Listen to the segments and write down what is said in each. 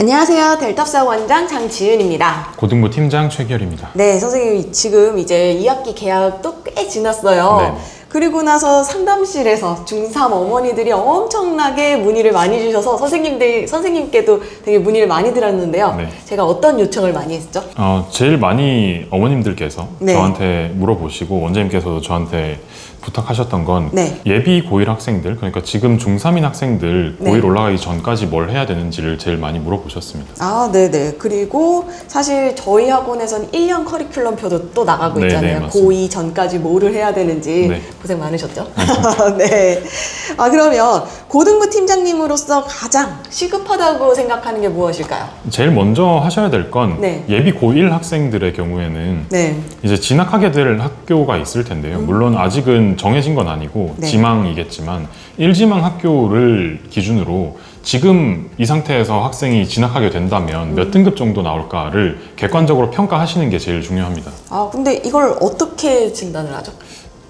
안녕하세요. 델탑사 원장 장지은입니다. 고등부 팀장 최기열입니다. 네, 선생님 지금 이제 2학기 개학도 꽤 지났어요. 네. 그리고 나서 상담실에서 중3 어머니들이 엄청나게 문의를 많이 주셔서 선생님께도 되게 문의를 많이 드렸는데요. 네. 제가 어떤 요청을 많이 했죠? 제일 많이 어머님들께서 네. 저한테 물어보시고 원장님께서도 저한테 부탁하셨던 건 네. 예비 고1 학생들, 그러니까 지금 중3인 학생들 고1 네. 올라가기 전까지 뭘 해야 되는지를 제일 많이 물어보셨습니다. 아, 네네. 그리고 사실 저희 학원에서는 1년 커리큘럼표도 또 나가고 네, 있잖아요. 네, 맞습니다. 고2 전까지 뭐를 해야 되는지 네. 고생 많으셨죠? 네. 아, 그러면 고등부 팀장님으로서 가장 시급하다고 생각하는 게 무엇일까요? 제일 먼저 하셔야 될 건 네. 예비 고1 학생들의 경우에는 네. 이제 진학하게 될 학교가 있을 텐데요. 물론 아직은 정해진 건 아니고 네. 지망이겠지만 1지망 학교를 기준으로 지금 이 상태에서 학생이 진학하게 된다면 몇 등급 정도 나올까를 객관적으로 평가하시는 게 제일 중요합니다. 아, 근데 이걸 어떻게 진단을 하죠?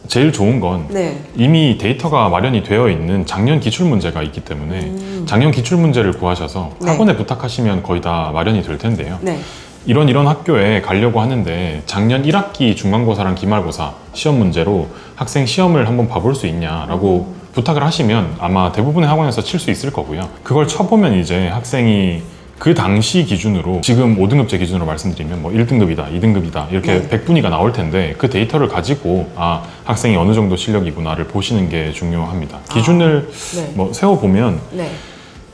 제일 좋은 건 네. 이미 데이터가 마련이 되어 있는 작년 기출문제가 있기 때문에 작년 기출문제를 구하셔서 네. 학원에 부탁하시면 거의 다 마련이 될 텐데요. 네. 이런 학교에 가려고 하는데 작년 1학기 중간고사랑 기말고사 시험 문제로 학생 시험을 한번 봐볼 수 있냐라고 부탁을 하시면 아마 대부분의 학원에서 칠 수 있을 거고요. 그걸 쳐보면 이제 학생이 그 당시 기준으로 지금 5등급제 기준으로 말씀드리면 뭐 1등급이다, 2등급이다 이렇게 네. 100분위가 나올 텐데 그 데이터를 가지고 학생이 어느 정도 실력이구나를 보시는 게 중요합니다. 기준을 네. 뭐 세워보면 네.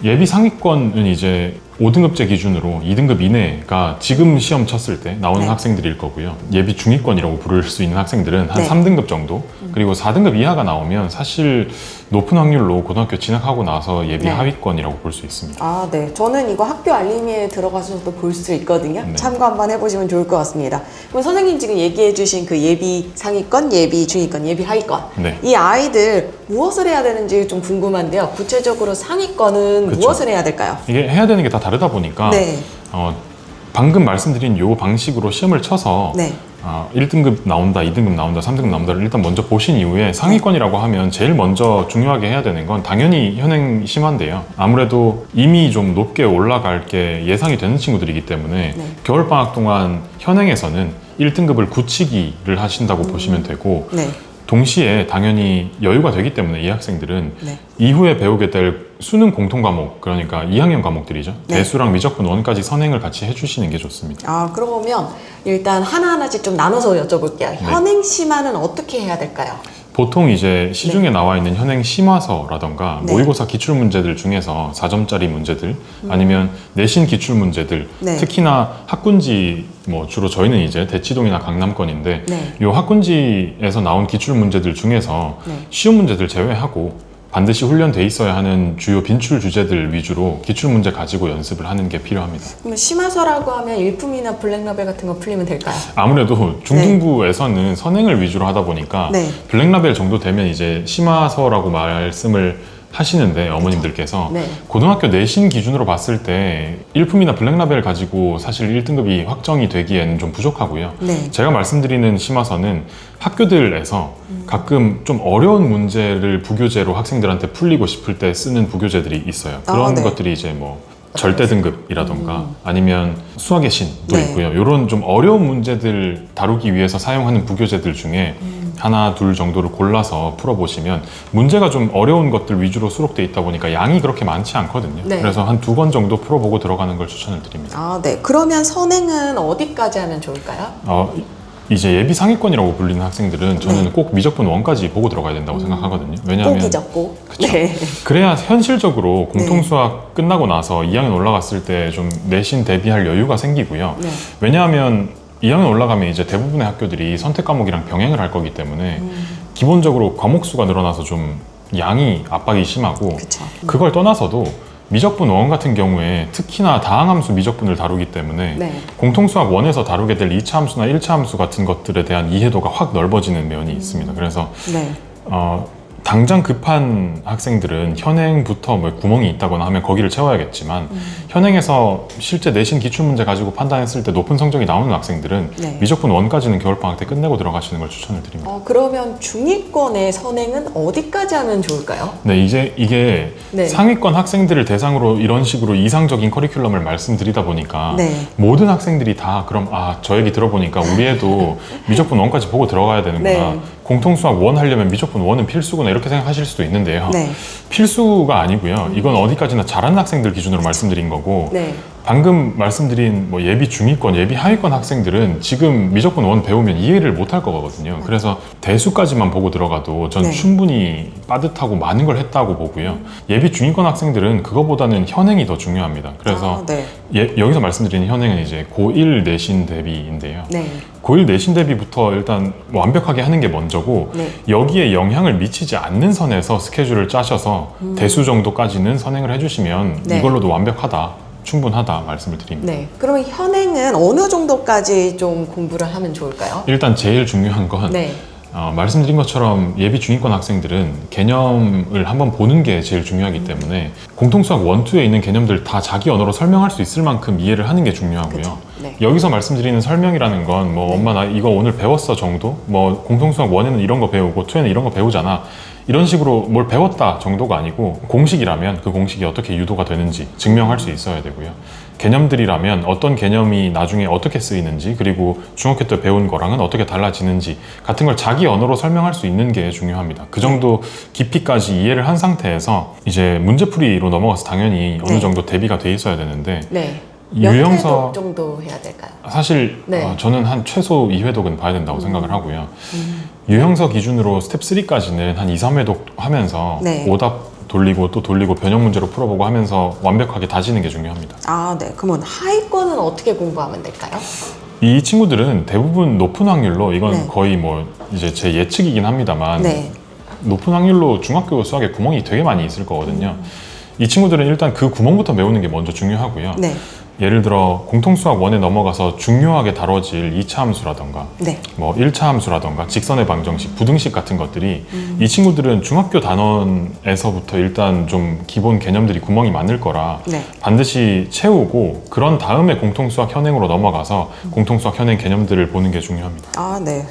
예비 상위권은 이제 5등급제 기준으로 2등급 이내가 지금 시험 쳤을 때 나오는 네. 학생들일 거고요. 예비 중위권이라고 부를 수 있는 학생들은 한 네. 3등급 정도, 그리고 4등급 이하가 나오면 사실 높은 확률로 고등학교 진학하고 나서 예비 네. 하위권이라고 볼 수 있습니다. 아, 네. 저는 이거 학교 알림이에 들어가셔서도 볼 수 있거든요. 네. 참고 한번 해보시면 좋을 것 같습니다. 그럼 선생님 지금 얘기해주신 그 예비 상위권, 예비 중위권, 예비 하위권. 네. 이 아이들 무엇을 해야 되는지 좀 궁금한데요. 구체적으로 상위권은 그쵸. 무엇을 해야 될까요? 이게 해야 되는 게 다 다르다 보니까 네. 방금 말씀드린 요 방식으로 시험을 쳐서 네. 1등급 나온다, 2등급 나온다, 3등급 나온다를 일단 먼저 보신 이후에 상위권이라고 하면 제일 먼저 중요하게 해야 되는 건 당연히 현행 심화인데요. 아무래도 이미 좀 높게 올라갈 게 예상이 되는 친구들이기 때문에 네. 겨울방학 동안 현행에서는 1등급을 굳히기를 하신다고 보시면 되고 네. 동시에 당연히 여유가 되기 때문에 이 학생들은 네. 이후에 배우게 될 수능 공통 과목, 그러니까 2학년 과목들이죠. 네. 대수랑 미적분 원까지 선행을 같이 해주시는 게 좋습니다. 아, 그러면 일단 하나하나씩 좀 나눠서 여쭤볼게요. 네. 현행 심화는 어떻게 해야 될까요? 보통 이제 시중에 나와 있는 현행 심화서라던가 네. 모의고사 기출문제들 중에서 4점짜리 문제들 아니면 내신 기출문제들 네. 특히나 학군지 뭐 주로 저희는 이제 대치동이나 강남권인데 네. 요 학군지에서 나온 기출문제들 중에서 네. 쉬운 문제들 제외하고 반드시 훈련돼 있어야 하는 주요 빈출 주제들 위주로 기출문제 가지고 연습을 하는 게 필요합니다. 그럼 심화서라고 하면 일품이나 블랙라벨 같은 거 풀리면 될까요? 아무래도 중등부에서는 선행을 위주로 하다 보니까 네. 블랙라벨 정도 되면 이제 심화서라고 말씀을 하시는데 어머님들께서 네. 고등학교 내신 기준으로 봤을 때 일품이나 블랙라벨 가지고 사실 1등급이 확정이 되기에는 좀 부족하고요. 네. 제가 말씀드리는 심화서는 학교들에서 가끔 좀 어려운 문제를 부교재로 학생들한테 풀리고 싶을 때 쓰는 부교재들이 있어요. 그런 네. 것들이 이제 뭐 절대 등급이라던가 아니면 수학의 신도 네. 있고요. 이런 좀 어려운 문제들 다루기 위해서 사용하는 부교재들 중에 하나, 둘 정도를 골라서 풀어보시면 문제가 좀 어려운 것들 위주로 수록돼 있다 보니까 양이 그렇게 많지 않거든요. 네. 그래서 한 2권 정도 풀어보고 들어가는 걸 추천을 드립니다. 아, 네. 그러면 선행은 어디까지 하면 좋을까요? 이제 예비 상위권이라고 불리는 학생들은 저는 네. 꼭 미적분 원까지 보고 들어가야 된다고 생각하거든요. 왜냐하면 꼭이죠, 꼭. 그쵸. 네. 그래야 현실적으로 공통 네. 수학 끝나고 나서 2학년 올라갔을 때 좀 내신 대비할 여유가 생기고요. 네. 왜냐하면 2학년 올라가면 이제 대부분의 학교들이 선택 과목이랑 병행을 할 거기 때문에 기본적으로 과목 수가 늘어나서 좀 양이 압박이 심하고 그쵸. 그걸 떠나서도 미적분 원 같은 경우에 특히나 다항함수 미적분을 다루기 때문에 네. 공통수학 원에서 다루게 될 2차 함수나 1차 함수 같은 것들에 대한 이해도가 확 넓어지는 면이 있습니다. 그래서 네. 당장 급한 학생들은 현행부터 뭐 구멍이 있다거나 하면 거기를 채워야겠지만 현행에서 실제 내신 기출문제 가지고 판단했을 때 높은 성적이 나오는 학생들은 네. 미적분 1까지는 겨울방학 때 끝내고 들어가시는 걸 추천을 드립니다. 그러면 중위권의 선행은 어디까지 하면 좋을까요? 네, 이제 이게 네. 상위권 학생들을 대상으로 이런 식으로 이상적인 커리큘럼을 말씀드리다 보니까 네. 모든 학생들이 다 그럼 저 얘기 들어보니까 우리 애도 미적분 1까지 보고 들어가야 되는구나. 네. 공통수학 1 하려면 미적분 1은 필수구나 이렇게 생각하실 수도 있는데요. 네. 필수가 아니고요. 이건 어디까지나 잘하는 학생들 기준으로 말씀드린 거고 네. 방금 말씀드린 뭐 예비 중위권, 예비 하위권 학생들은 지금 미적분 1 배우면 이해를 못 할 거거든요. 그래서 대수까지만 보고 들어가도 전 네. 충분히 빠듯하고 많은 걸 했다고 보고요. 예비 중위권 학생들은 그거보다는 현행이 더 중요합니다. 그래서 네. 여기서 말씀드리는 현행은 이제 고1 내신 대비인데요. 네. 고1 내신 대비부터 일단 완벽하게 하는 게 먼저고 네. 여기에 영향을 미치지 않는 선에서 스케줄을 짜셔서 대수 정도까지는 선행을 해주시면 네. 이걸로도 완벽하다, 충분하다 말씀을 드립니다. 네. 그러면 현행은 어느 정도까지 좀 공부를 하면 좋을까요? 일단 제일 중요한 건 네. 말씀드린 것처럼 예비 중위권 학생들은 개념을 한번 보는 게 제일 중요하기 때문에 공통수학 1, 2에 있는 개념들 다 자기 언어로 설명할 수 있을 만큼 이해를 하는 게 중요하고요. 그쵸. 네. 여기서 말씀드리는 설명이라는 건 뭐 엄마 나 이거 오늘 배웠어 정도? 뭐 공통수학 1에는 이런 거 배우고 2에는 이런 거 배우잖아. 이런 식으로 뭘 배웠다 정도가 아니고 공식이라면 그 공식이 어떻게 유도가 되는지 증명할 수 있어야 되고요. 개념들이라면 어떤 개념이 나중에 어떻게 쓰이는지 그리고 중학교 때 배운 거랑은 어떻게 달라지는지 같은 걸 자기 언어로 설명할 수 있는 게 중요합니다. 그 정도 깊이까지 이해를 한 상태에서 이제 문제풀이로 넘어가서 당연히 어느 네. 정도 대비가 돼 있어야 되는데 네. 몇 유형서 회독 정도 해야 될까요? 사실 네. 저는 한 최소 2회독은 봐야 된다고 생각을 하고요. 유형서 기준으로 스텝 3까지는 한 2, 3회독 하면서 네. 오답 돌리고 또 돌리고 변형 문제로 풀어보고 하면서 완벽하게 다지는 게 중요합니다. 네. 그러면 하위권은 어떻게 공부하면 될까요? 이 친구들은 대부분 높은 확률로 이건 네. 거의 뭐 이제 제 예측이긴 합니다만 네. 높은 확률로 중학교 수학에 구멍이 되게 많이 있을 거거든요. 이 친구들은 일단 그 구멍부터 메우는 게 먼저 중요하고요. 네. 예를 들어 공통수학 1에 넘어가서 중요하게 다뤄질 2차 함수라던가 네. 뭐 1차 함수라던가 직선의 방정식, 부등식 같은 것들이 이 친구들은 중학교 단원에서부터 일단 좀 기본 개념들이 구멍이 많을 거라 네. 반드시 채우고 그런 다음에 공통수학 현행으로 넘어가서 공통수학 현행 개념들을 보는 게 중요합니다. 네.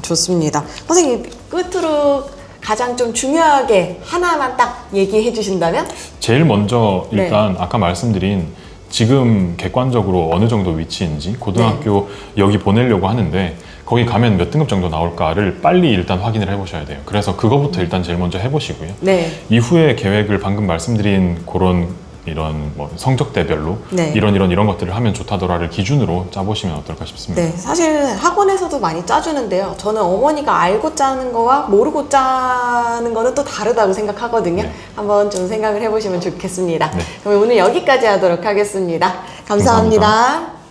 좋습니다. 선생님, 끝으로 가장 좀 중요하게 하나만 딱 얘기해 주신다면? 제일 먼저 일단 아까 말씀드린 지금 객관적으로 어느 정도 위치인지 고등학교 여기 보내려고 하는데 거기 가면 몇 등급 정도 나올까를 빨리 일단 확인을 해보셔야 돼요. 그래서 그거부터 일단 제일 먼저 해보시고요. 네. 이후에 계획을 방금 말씀드린 그런 이런 뭐 성적대별로 네. 이런 것들을 하면 좋다더라를 기준으로 짜보시면 어떨까 싶습니다. 네, 사실 학원에서도 많이 짜주는데요. 저는 어머니가 알고 짜는 거와 모르고 짜는 거는 또 다르다고 생각하거든요. 네. 한번 좀 생각을 해보시면 좋겠습니다. 네. 그럼 오늘 여기까지 하도록 하겠습니다. 감사합니다. 감사합니다.